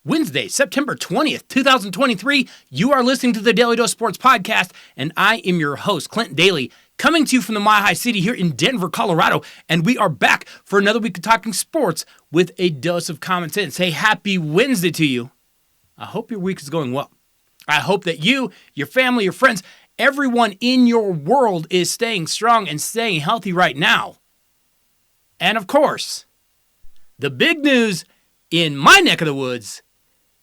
Wednesday, September 20th, 2023, you are listening to the Daly Dose Sports Podcast, and I am your host, Clint Daly, coming to you from the Mile High City here in Denver, Colorado, and we are back for another week of talking sports with a dose of common sense. Hey, happy Wednesday to you. I hope your week is going well. I hope that you, your family, your friends, everyone in your world is staying strong and staying healthy right now. And of course, the big news in my neck of the woods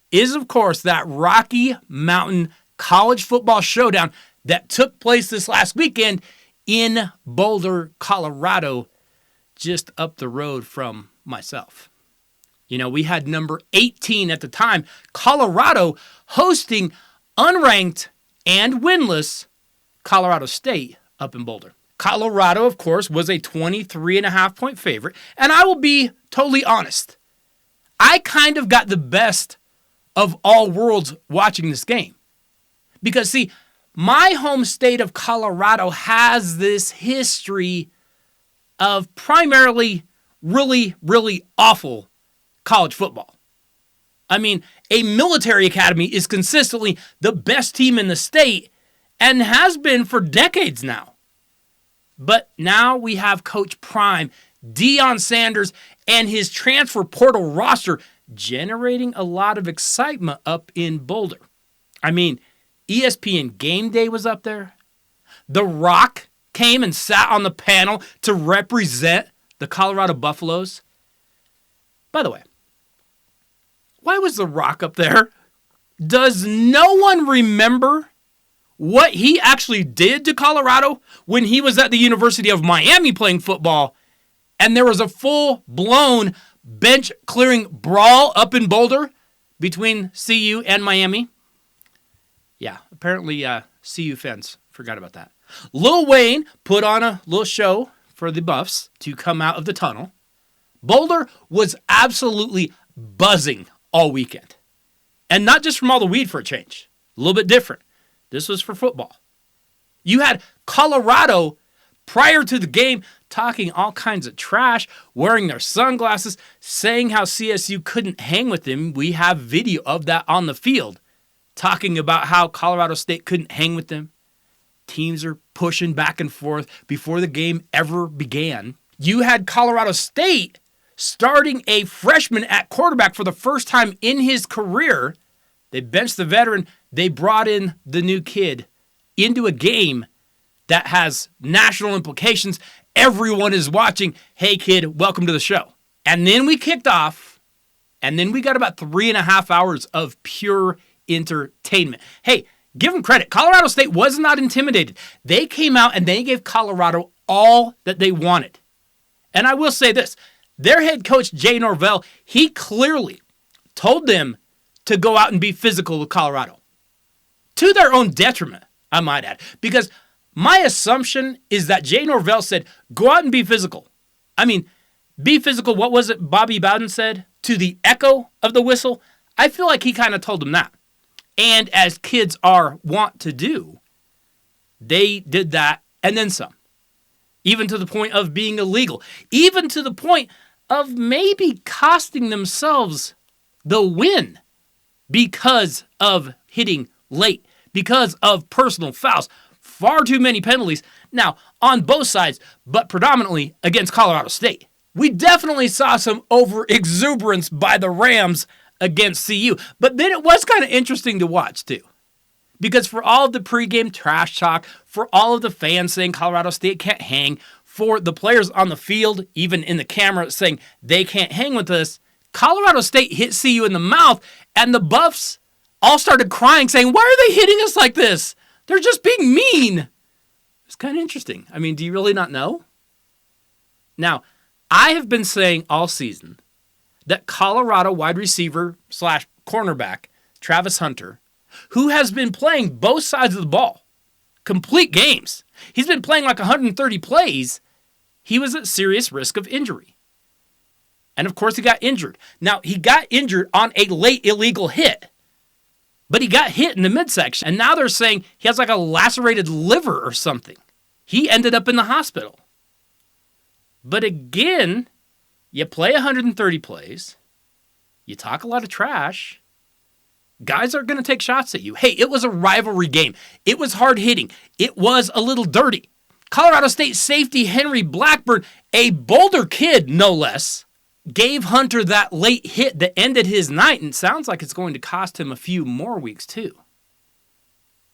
is, of course, that Rocky Mountain College Football Showdown that took place this last weekend in Boulder, Colorado, just up the road from myself. You know, we had number 18 at the time, Colorado, hosting unranked and winless Colorado State up in Boulder. Colorado, of course, was a 23.5-point favorite, and I will be totally honest. I kind of got the best of all worlds watching this game. Because, see, my home state of Colorado has this history of primarily really, really awful college football. I mean, a military academy is consistently the best team in the state and has been for decades now. But now we have Coach Prime, Deion Sanders, and his transfer portal roster generating a lot of excitement up in Boulder. I mean, ESPN Game Day was up there. The Rock came and sat on the panel to represent the Colorado Buffaloes. By the way, why was The Rock up there? Does no one remember what he actually did to Colorado when he was at the University of Miami playing football and there was a full-blown bench-clearing brawl up in Boulder between CU and Miami? Yeah, apparently CU fans forgot about that. Lil Wayne put on a little show for the Buffs to come out of the tunnel. Boulder was absolutely buzzing all weekend. And not just from all the weed for a change. A little bit different. This was for football. You had Colorado, prior to the game, talking all kinds of trash, wearing their sunglasses, saying how CSU couldn't hang with them. We have video of that on the field, talking about how Colorado State couldn't hang with them. Teams are pushing back and forth before the game ever began. You had Colorado State starting a freshman at quarterback for the first time in his career. They benched the veteran. They brought in the new kid into a game that has national implications. Everyone is watching. Hey, kid, welcome to the show. And then we kicked off, and then we got about 3.5 hours of pure entertainment. Hey, give them credit. Colorado State was not intimidated. They came out and they gave Colorado all that they wanted. And I will say this. Their head coach, Jay Norvell, he clearly told them to go out and be physical with Colorado. To their own detriment, I might add. Because my assumption is that Jay Norvell said, go out and be physical. I mean, be physical, what was it Bobby Bowden said? To the echo of the whistle? I feel like he kind of told them that. And as kids are wont to do, they did that and then some. Even to the point of being illegal. Even to the point of maybe costing themselves the win because of hitting late, because of personal fouls. Far too many penalties. Now, on both sides, but predominantly against Colorado State. We definitely saw some over-exuberance by the Rams against CU. But then it was kind of interesting to watch, too. Because for all of the pregame trash talk, for all of the fans saying Colorado State can't hang, for the players on the field, even in the camera, saying they can't hang with us, Colorado State hit CU in the mouth, and the Buffs all started crying, saying, why are they hitting us like this? They're just being mean. It's kind of interesting. I mean, do you really not know? Now, I have been saying all season that Colorado wide receiver / cornerback Travis Hunter, who has been playing both sides of the ball, complete games. He's been playing like 130 plays. He was at serious risk of injury. And of course, he got injured. Now, he got injured on a late illegal hit. But he got hit in the midsection, and now they're saying he has like a lacerated liver or something. He ended up in the hospital. But again, you play 130 plays, you talk a lot of trash, Guys are going to take shots at you. Hey, it was a rivalry game. It was hard hitting. It was a little dirty. Colorado State safety Henry Blackburn, a Boulder kid no less, gave Hunter that late hit that ended his night, and sounds like it's going to cost him a few more weeks too.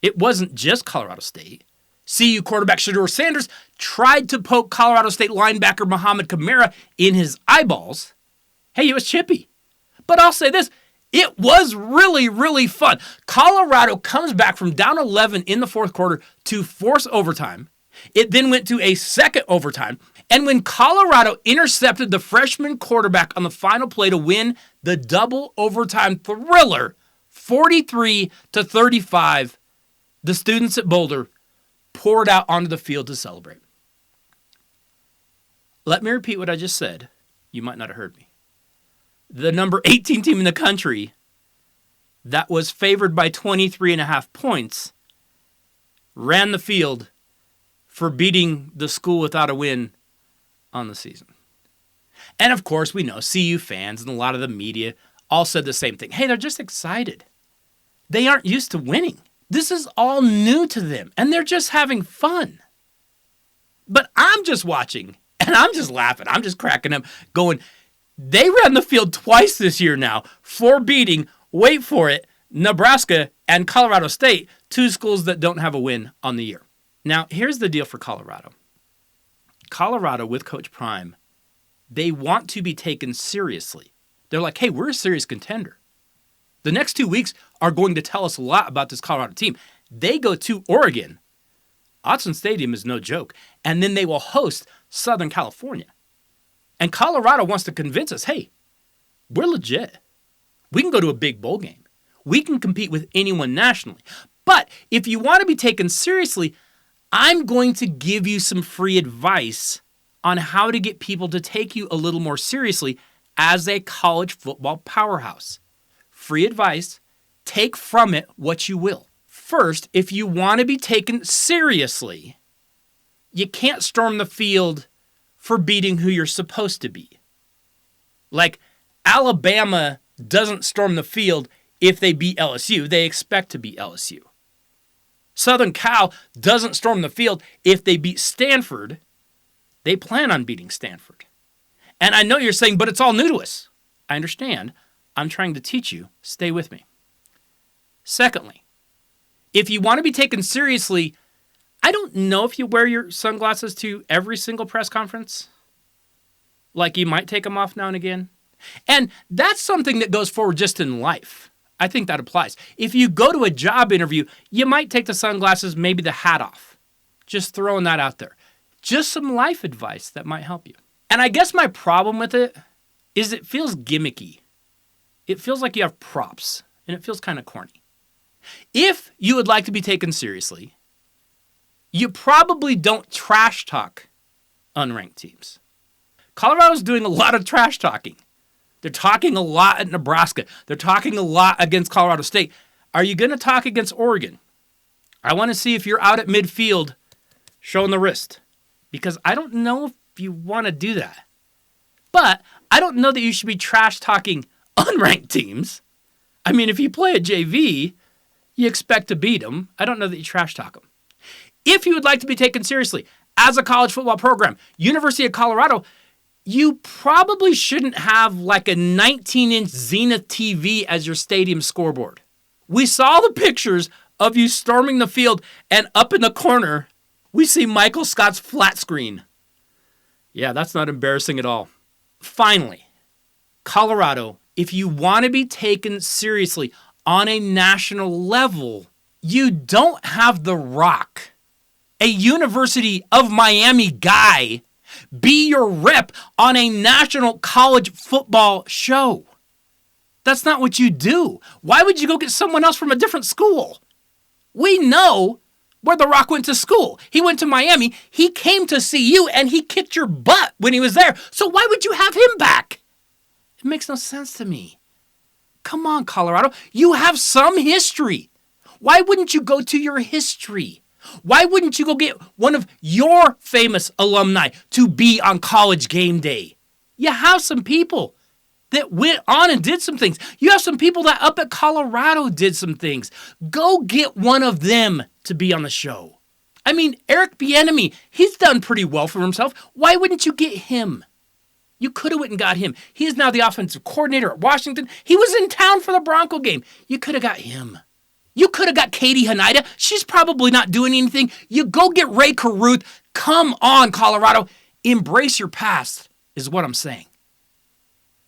It wasn't just Colorado State. CU quarterback Shedeur Sanders tried to poke Colorado State linebacker Muhammad Kamara in his eyeballs. Hey, it was chippy. But I'll say this, it was really, really fun. Colorado comes back from down 11 in the fourth quarter to force overtime. It then went to a second overtime. And when Colorado intercepted the freshman quarterback on the final play to win the double overtime thriller, 43-35, the students at Boulder poured out onto the field to celebrate. Let me repeat what I just said. You might not have heard me. The number 18 team in the country that was favored by 23.5 points ran the field for beating the school without a win on the season. And of course, we know CU fans and a lot of the media all said the same thing. Hey, they're just excited. They aren't used to winning. This is all new to them, and they're just having fun. But I'm just watching, and I'm just laughing. I'm just cracking up, going, they ran the field twice this year now for beating, wait for it, Nebraska and Colorado State, two schools that don't have a win on the year. Now, here's the deal for Colorado. Colorado, with Coach Prime, they want to be taken seriously. They're like, hey, we're a serious contender. The next 2 weeks are going to tell us a lot about this Colorado team. They go to Oregon. Autzen Stadium is no joke. And then they will host Southern California. And Colorado wants to convince us, hey, we're legit. We can go to a big bowl game. We can compete with anyone nationally. But if you want to be taken seriously, I'm going to give you some free advice on how to get people to take you a little more seriously as a college football powerhouse. Free advice, take from it what you will. First, if you want to be taken seriously, you can't storm the field for beating who you're supposed to be. Like, Alabama doesn't storm the field if they beat LSU. They expect to beat LSU. Southern Cal doesn't storm the field if they beat Stanford. They plan on beating Stanford. And I know you're saying, but it's all new to us. I understand. I'm trying to teach you. Stay with me. Secondly, if you want to be taken seriously, I don't know if you wear your sunglasses to every single press conference. Like, you might take them off now and again. And that's something that goes forward just in life. I think that applies. If you go to a job interview, you might take the sunglasses, maybe the hat off. Just throwing that out there. Just some life advice that might help you. And I guess my problem with it is it feels gimmicky. It feels like you have props, and it feels kind of corny. If you would like to be taken seriously, you probably don't trash talk unranked teams. Colorado's doing a lot of trash talking. They're talking a lot at Nebraska. They're talking a lot against Colorado State. Are you going to talk against Oregon? I want to see if you're out at midfield showing the wrist, because I don't know if you want to do that. But I don't know that you should be trash talking unranked teams. I mean, if you play a JV, you expect to beat them. I don't know that you trash talk them. If you would like to be taken seriously as a college football program, University of Colorado, you probably shouldn't have like a 19-inch Zenith TV as your stadium scoreboard. We saw the pictures of you storming the field, and up in the corner, we see Michael Scott's flat screen. Yeah, that's not embarrassing at all. Finally, Colorado, if you want to be taken seriously on a national level, you don't have The Rock, a University of Miami guy, be your rep on a national college football show. That's not what you do. Why would you go get someone else from a different school? We know where The Rock went to school. He went to Miami. He came to see you, and he kicked your butt when he was there. So why would you have him back? It makes no sense to me. Come on, Colorado. You have some history. Why wouldn't you go to your history? Why wouldn't you go get one of your famous alumni to be on College Game Day? You have some people that went on and did some things. You have some people that up at Colorado did some things. Go get one of them to be on the show. I mean, Eric Bieniemy, he's done pretty well for himself. Why wouldn't you get him? You could have went and got him. He is now the offensive coordinator at Washington. He was in town for the Bronco game. You could have got him. You could have got Katie Hanida. She's probably not doing anything. You go get Ray Caruth. Come on, Colorado. Embrace your past is what I'm saying.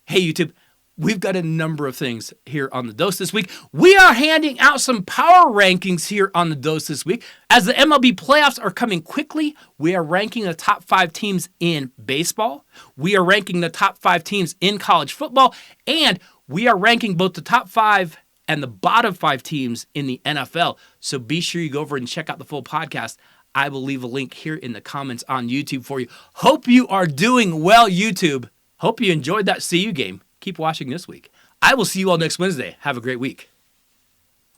Hey, YouTube, we've got a number of things here on The Dose this week. We are handing out some power rankings here on The Dose this week. As the MLB playoffs are coming quickly, we are ranking the top 5 teams in baseball. We are ranking the top 5 teams in college football. And we are ranking both the top 5 and the bottom 5 teams in the NFL. So be sure you go over and check out the full podcast. I will leave a link here in the comments on YouTube for you. Hope you are doing well, YouTube. Hope you enjoyed that CU game. Keep watching this week. I will see you all next Wednesday. Have a great week.